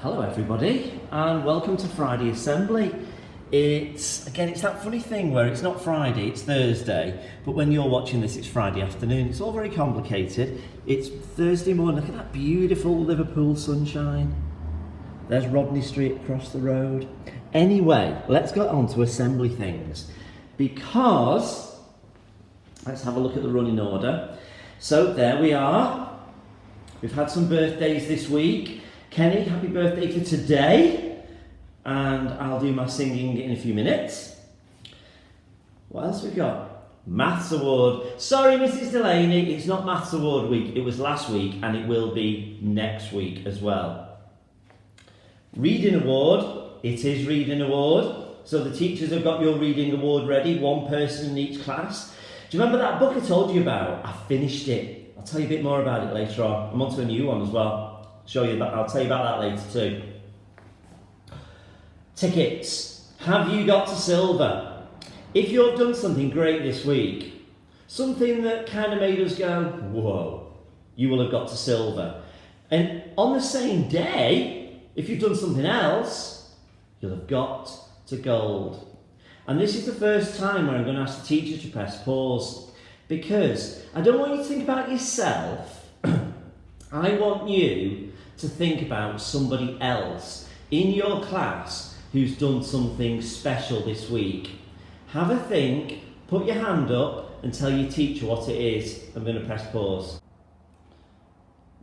Hello everybody and welcome to Friday Assembly. It's that funny thing where it's not Friday, it's Thursday, but when you're watching this it's Friday afternoon. It's all very complicated. It's Thursday morning. Look at that beautiful Liverpool sunshine. There's Rodney Street across the road. Anyway, let's get on to assembly things, because let's have a look at the running order. So there we are. We've had some birthdays this week. Kenny, happy birthday for today, and I'll do my singing in a few minutes. What else we got? Maths Award. Sorry, Mrs. Delaney, it's not Maths Award week. It was last week, and it will be next week as well. Reading Award. It is Reading Award. So the teachers have got your Reading Award ready, one person in each class. Do you remember that book I told you about? I finished it. I'll tell you a bit more about it later on. I'm on to a new one as well. I'll tell you about that later too. Tickets. Have you got to silver? If you've done something great this week, something that kind of made us go, whoa, you will have got to silver. And on the same day, if you've done something else, you'll have got to gold. And this is the first time where I'm going to ask the teacher to press pause, because I don't want you to think about yourself. I want you to think about somebody else in your class who's done something special this week. Have a think, put your hand up and tell your teacher what it is. I'm going to press pause.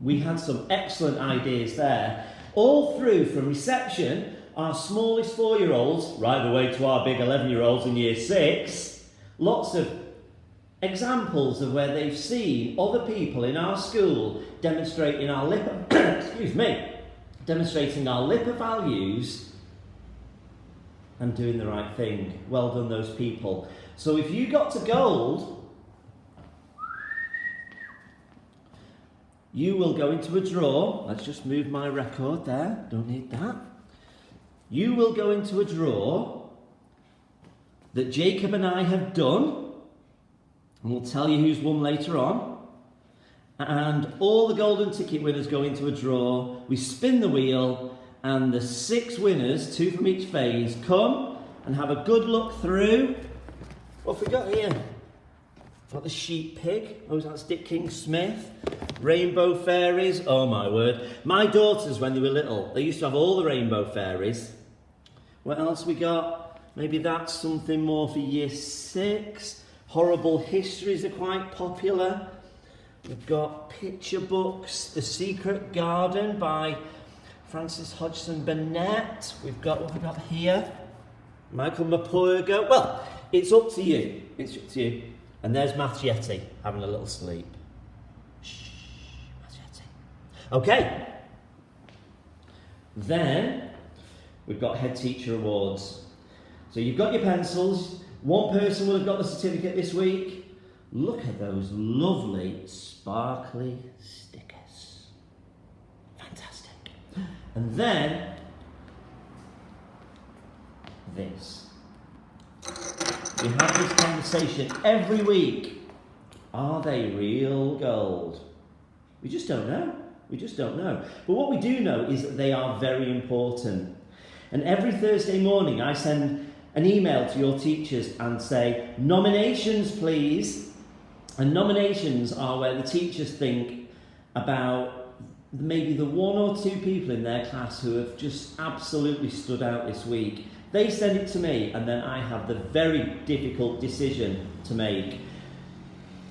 We had some excellent ideas there, all through from reception, our smallest 4-year-olds, right the way to our big 11-year-olds in year 6, lots of examples of where they've seen other people in our school demonstrating our demonstrating our LIPA values and doing the right thing. Well done, those people. So if you got to gold, you will go into a draw. Let's just move my record there. Don't need that. You will go into a draw that Jacob and I have done. And we'll tell you who's won later on. And all the golden ticket winners go into a draw. We spin the wheel, and the 6 winners, 2 from each phase, come and have a good look through. What have we got here? Got the sheep pig. Oh, that's Dick King-Smith. Rainbow fairies. Oh my word. My daughters, when they were little, they used to have all the rainbow fairies. What else we got? Maybe that's something more for year 6. Horrible histories are quite popular. We've got picture books. The Secret Garden by Frances Hodgson Burnett. We've got what we've got here. Michael Mapurga. Well, it's up to you. It's up to you. And there's Math Yeti having a little sleep. Shh, Math Yeti. Okay. Then we've got Head Teacher Awards. So you've got your pencils. One person will have got the certificate this week. Look at those lovely sparkly stickers. Fantastic. And then this. We have this conversation every week. Are they real gold? We just don't know. We just don't know. But what we do know is that they are very important. And every Thursday morning I send an email to your teachers and say, nominations please. And nominations are where the teachers think about maybe the 1 or 2 people in their class who have just absolutely stood out this week. They send it to me, and then I have the very difficult decision to make.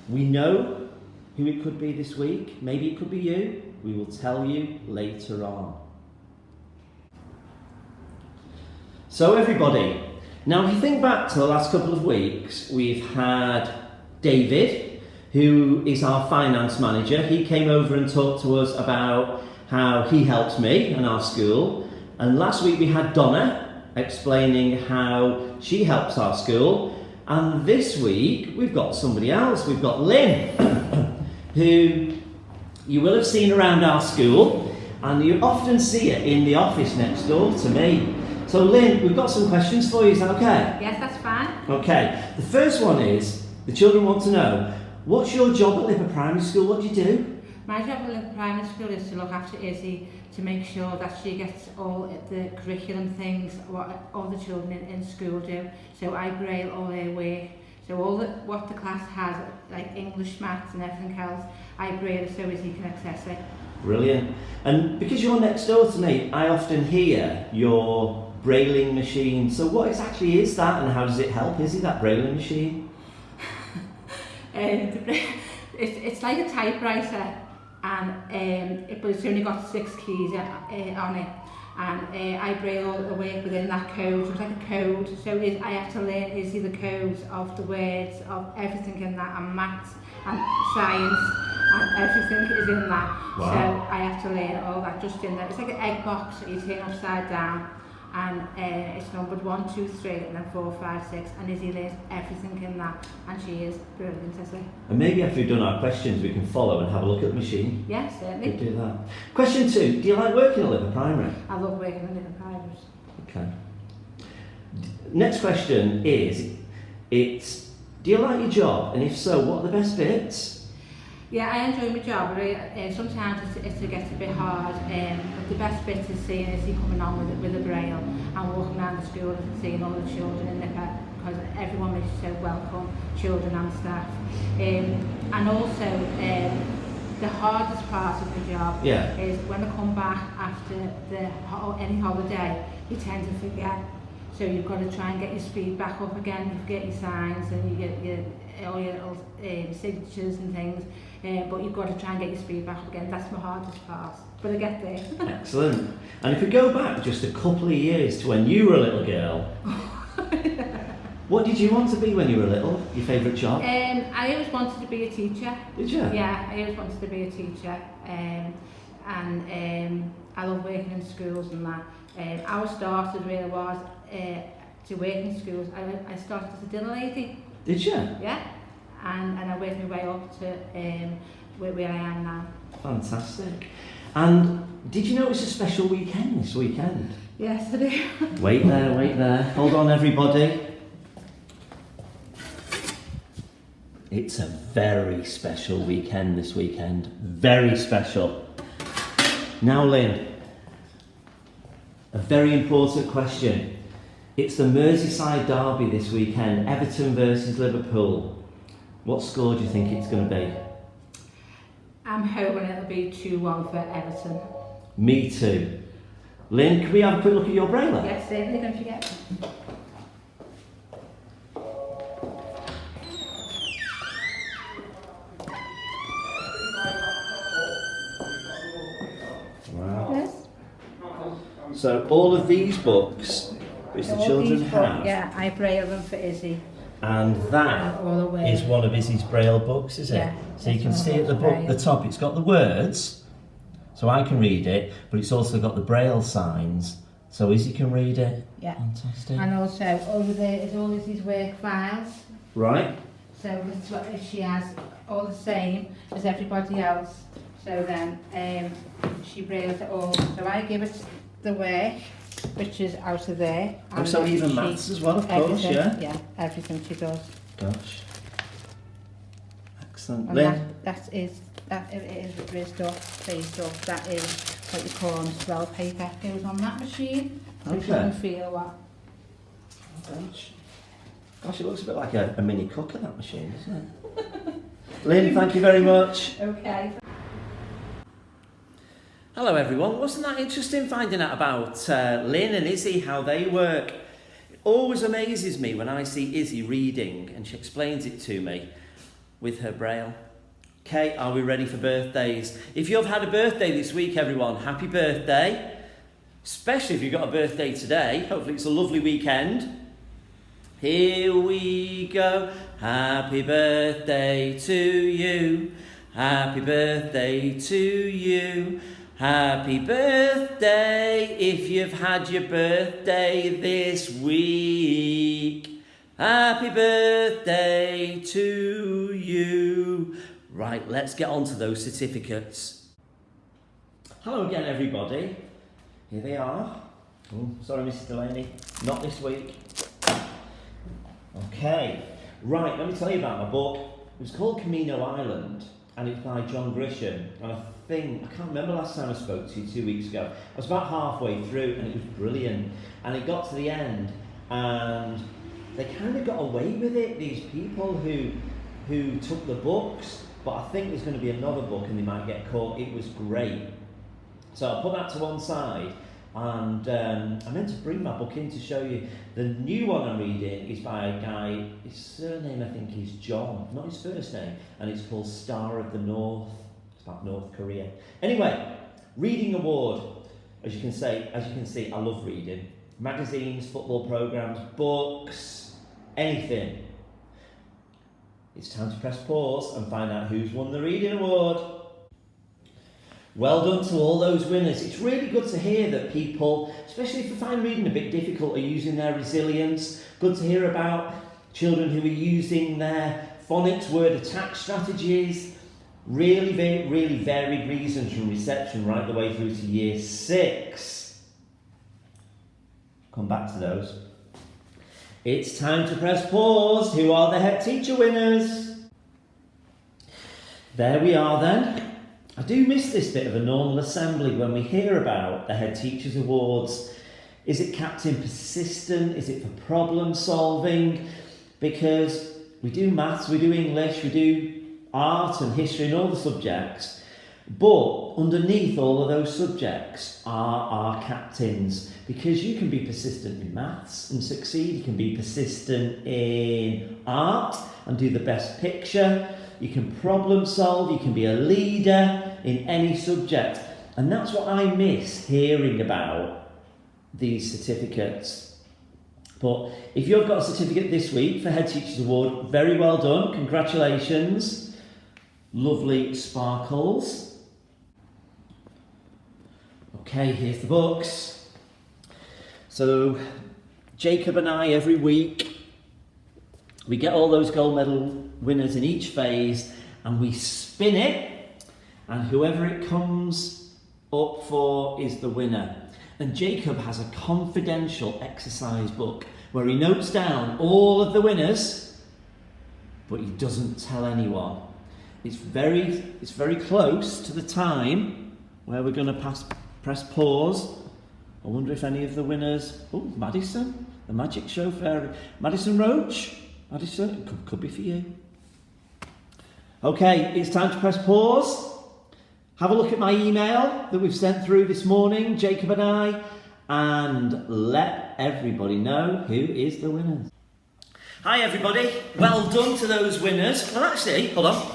We know who it could be this week. Maybe it could be you. We will tell you later on. So everybody, now if you think back to the last couple of weeks, we've had David, who is our finance manager. He came over and talked to us about how he helps me and our school. And last week we had Donna explaining how she helps our school. And this week we've got somebody else. We've got Lynn, who you will have seen around our school, and you often see her in the office next door to me. So Lynn, we've got some questions for you. Is that okay? Yes, that's fine. Okay. The first one is, the children want to know, what's your job at Liverpool Primary School? What do you do? My job in the primary school is to look after Izzy, to make sure that she gets all the curriculum things, what all the children in school do. So I braille all their work. So what the class has, like English, maths and everything else, I braille it so Izzy can access it. Brilliant. And because you're next door to me, I often hear your brailing machine. So what exactly is that and how does it help Izzy, that brailing machine? It's like a typewriter, and but it's only got 6 keys on it, and I braille all the work within that code. So it's like a code, so I have to learn Izzy the codes of the words, of everything in that, and maths and science, and everything is in that. Wow. So I have to learn all that just in there. It's like an egg box that you turn upside down, and it's numbered 1, 2, 3, and then 4, 5, 6, and Izzy learns everything in that, and she is brilliant, Izzy. And maybe after we've done our questions, we can follow and have a look at the machine. Yes, certainly. We'll do that. Question 2, do you like working at Liver Primary? I love working in the primaries. Okay. Next question is, do you like your job? And if so, what are the best bits? Yeah, I enjoy my job, but sometimes it gets a bit hard. But the best bit is seeing Izzy coming on with a braille and walking around the school and seeing all the children in there, because everyone is so welcome, children and staff. And also, the hardest part of the job is when I come back after any holiday, you tend to forget. So you've got to try and get your speed back up again. You forget your signs and you get all your little signatures and things. But you've got to try and get your speed back up again. That's my hardest part. But I get there. Excellent. And if we go back just a couple of years to when you were a little girl, what did you want to be when you were little? Your favourite job? I always wanted to be a teacher. Did you? Yeah, I always wanted to be a teacher. I love working in schools and that. Our started really was to work in schools. I started as a dinner lady. Did you? Yeah, and I worked my way up to where I am now. Fantastic. And did you know it's a special weekend this weekend? Yes, I do. Wait there. Hold on, everybody. It's a very special weekend this weekend. Very special. Now, Lynn, a very important question. It's the Merseyside derby this weekend, Everton versus Liverpool. What score do you think it's going to be? I'm hoping it'll be 2-1 for Everton. Me too. Lynn, can we have a quick look at your braille? Yes, certainly, don't forget. Wow. Yes. So all of these books which the children have. Yeah, I braille them for Izzy. And that is one of Izzy's braille books, is it? Yeah, so you can see at the top, it's got the words, so I can read it, but it's also got the braille signs, so Izzy can read it. Yeah. Fantastic. And also over there is all Izzy's work files. Right. So that's what she has, all the same as everybody else. So then she brailles it all. So I give it the work, which is out of there. Oh, so even maths as well, of course, yeah? Yeah, everything she does. Gosh. Excellent. And Lynn? that is raised up, placed up. That is what you call on swell paper. Goes on that machine, so you can feel what. Gosh, it looks a bit like a mini cooker, that machine, doesn't it? Lynn, thank you very much. Okay. Hello everyone, wasn't that interesting finding out about Lynn and Izzy, how they work? It always amazes me when I see Izzy reading and she explains it to me with her braille. Okay, are we ready for birthdays? If you've had a birthday this week, everyone, happy birthday. Especially if you've got a birthday today, hopefully it's a lovely weekend. Here we go, happy birthday to you, happy birthday to you. Happy birthday if you've had your birthday this week. Happy birthday to you. Right, let's get on to those certificates. Hello again, everybody. Here they are. Oh, sorry, Mrs. Delaney, not this week. Okay, right, let me tell you about my book. It was called Camino Island. and it's by John Grisham. And I can't remember last time I spoke to you, 2 weeks ago. I was about halfway through and it was brilliant. And it got to the end and they kind of got away with it, these people who took the books, but I think there's going to be another book and they might get caught. It was great. So I'll put that to one side. And I meant to bring my book in to show you. The new one I'm reading is by a guy, his surname I think is John, not his first name, and it's called Star of the North. It's about North Korea. Anyway, reading award. As you can see, I love reading. Magazines, football programmes, books, anything. It's time to press pause and find out who's won the reading award. Well done to all those winners. It's really good to hear that people, especially if they find reading a bit difficult, are using their resilience. Good to hear about children who are using their phonics word attack strategies. Really varied reasons from reception right the way through to year 6. Come back to those. It's time to press pause. Who are the head teacher winners? There we are then. I do miss this bit of a normal assembly when we hear about the Head Teachers Awards. Is it Captain Persistent? Is it for problem solving? Because we do maths, we do English, we do art and history and all the subjects, but underneath all of those subjects are our captains, because you can be persistent in maths and succeed, you can be persistent in art and do the best picture, you can problem solve, you can be a leader in any subject. And that's what I miss hearing about these certificates. But if you've got a certificate this week for Head Teachers Award, very well done, congratulations. Lovely sparkles. Okay, here's the books. So Jacob and I, every week, we get all those gold medal winners in each phase and we spin it, and whoever it comes up for is the winner. And Jacob has a confidential exercise book where he notes down all of the winners, but he doesn't tell anyone. It's very close to the time where we're going to press pause. I wonder if any of the winners... Oh, Madison, the magic show fairy. Madison Roach. Madison, it could be for you. Okay, it's time to press pause. Have a look at my email that we've sent through this morning, Jacob and I, and let everybody know who is the winner. Hi everybody, well done to those winners. Well actually, hold on.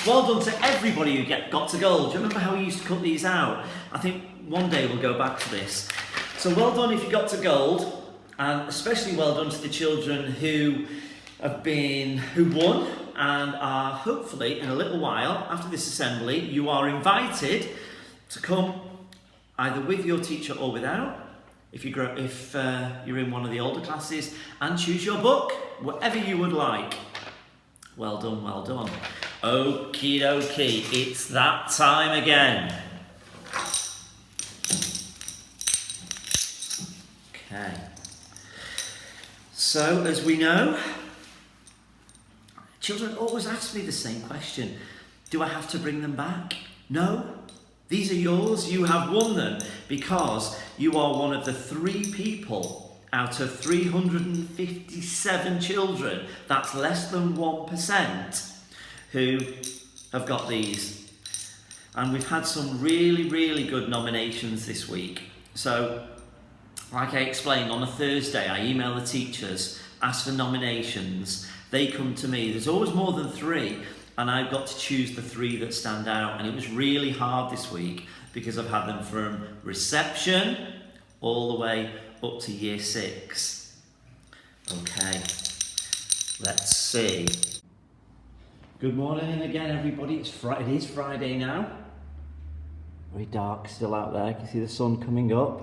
Well done to everybody who got to gold. Do you remember how we used to cut these out? I think one day we'll go back to this. So well done if you got to gold, and especially well done to the children who won and are hopefully in a little while after this assembly, you are invited to come either with your teacher or without, if you're in one of the older classes, and choose your book, whatever you would like. Well done, well done. Okie dokie, it's that time again. Okay. So, as we know, children always ask me the same question. Do I have to bring them back? No. These are yours. You have won them because you are one of the 3 people out of 357 children, that's less than 1%, who have got these. And we've had some really good nominations this week. So, like I explained, on a Thursday I email the teachers, ask for nominations. They come to me. There's always more than 3, and I've got to choose the 3 that stand out. And it was really hard this week because I've had them from reception all the way up to year 6. Okay, let's see. Good morning again, everybody. It is Friday now. Very dark still out there. You can see the sun coming up.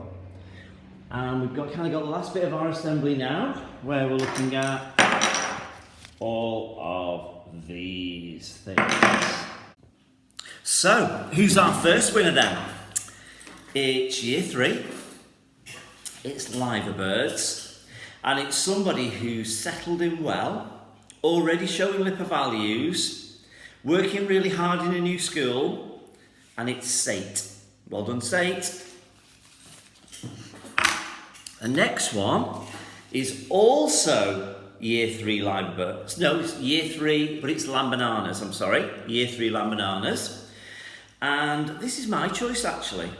And we've got the last bit of our assembly now, where we're looking at all of these things. So, who's our first winner then? It's year 3. It's Liver Birds. And it's somebody who's settled in well, already showing lipper values, Working really hard in a new school, and it's Sate. Well done, Sate. The next one is also Year 3 no, it's Year 3, but it's lamb bananas, I'm sorry. Year 3 lamb bananas. And this is my choice, actually,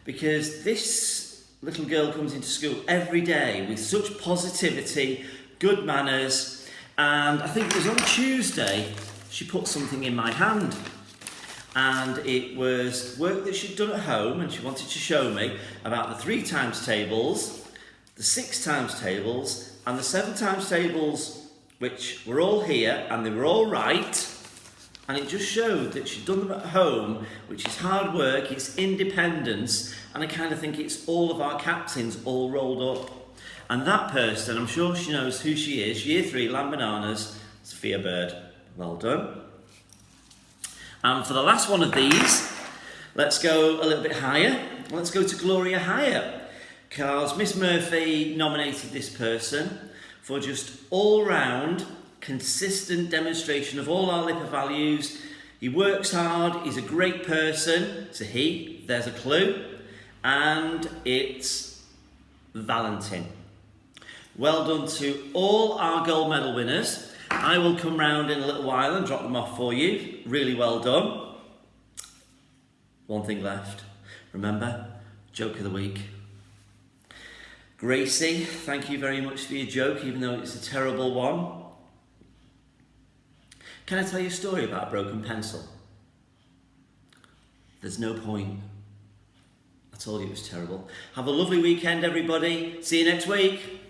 because this little girl comes into school every day with such positivity, good manners, and I think it was on Tuesday she put something in my hand. And it was work that she'd done at home, and she wanted to show me about the 3 times tables, the 6 times tables, and the 7 times tables, which were all here, and they were all right. And it just showed that she'd done them at home, which is hard work, it's independence, and I kind of think it's all of our captains all rolled up. And that person, I'm sure she knows who she is, Year 3, lamb bananas, Sophia Bird. Well done. And for the last one of these, let's go a little bit higher. Let's go to Gloria Higher, because Miss Murphy nominated this person for just all-round, consistent demonstration of all our LIPA values. He works hard, he's a great person. It's a he, there's a clue. And it's Valentin. Well done to all our gold medal winners. I will come round in a little while and drop them off for you. Really well done. One thing left. Remember, joke of the week. Gracie, thank you very much for your joke, even though it's a terrible one. Can I tell you a story about a broken pencil? There's no point. I told you it was terrible. Have a lovely weekend, everybody. See you next week.